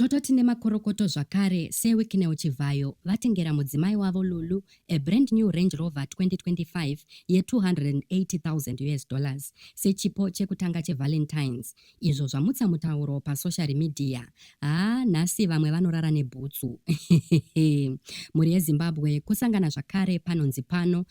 Tototi nemakorokoto zvakare seWicknell Chivhayo vatengera mudzimai wavo Lulu a brand new Range Rover 2025 ye$280,000 sechipo chekutanga cheValentines. Izvo zvamutsa mutauro pasocial media. Nhasi vamwe vanorara nebhutsu. Mhuri yeZimbabwe kusangana zvakare panonzi pano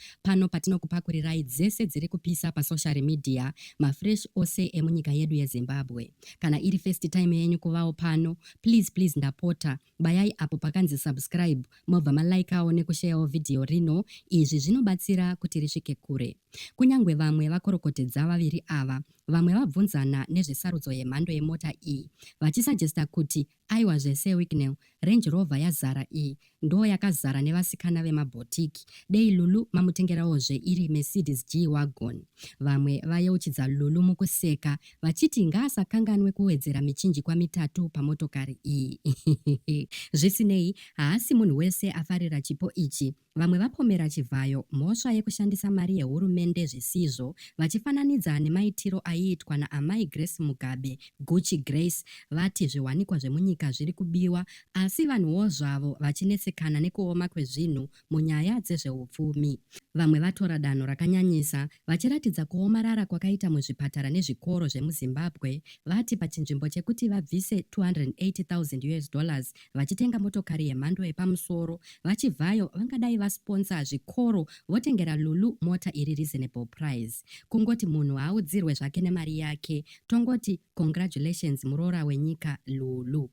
patinokupakurirai dzese dziri kupisa pasocial media, mafresh ose emunyika yedu yeZimbabwe. Kana iri first time yenyu kuvawo pano, please ndapota bayai apo pakanzi subscribe mobva malaikawo nekushayawo vhidhiyo rino. Izvi zvinobatsira kuti risvike kure. Kunyangwe vamwe vakorokotedza vaviri ava, vamwe vabvunzana nezvesarudzo yemhando yemota iyi vachisajesta kuti aiwa zvese Wicknell, Range Rover yazara iyi ndo yakazara nevasikana vemabhotiki, dei Lulu mamutengerawozve iri Mercedes G-Wagon. Vamwe vayeuchidza Lulu mukuseka vachiti ngaasakanganwe kuwedzera michinjikwa 3 pamotokari iyi. Zvisinei, haasi munhu wese afarira chipo ichi. Vamwe vapomera Chivhayo mhosva yekushandisa mari yehurumende zvisizvo, vachifananidza nemaitiro aiitwa naamai Grace Mugabe, Gucci Grace. Vati zviwanikwa zvemunyika zviri kubiwa, asi vanhuwo zvavo vachinetsekana nekuoma kwezvinhu munyaya dzezveupfumi. Vamwe vatora danho rakanyanyisa vachiratidza kuomarara kwakaita muzvipatara nezvikoro zvemuZimbabwe. Vati pachinzvimbo chekuti vabvise $280,000 vachitenga motokari yemhando yepamusoro, vaChivhayo vangadai vasponsa zvikoro votengera Lulu mota iri reasonable price. Kungoti munhu audzirwe zvake nemari yake, tongoti congratulations muroora wenyika Lulu.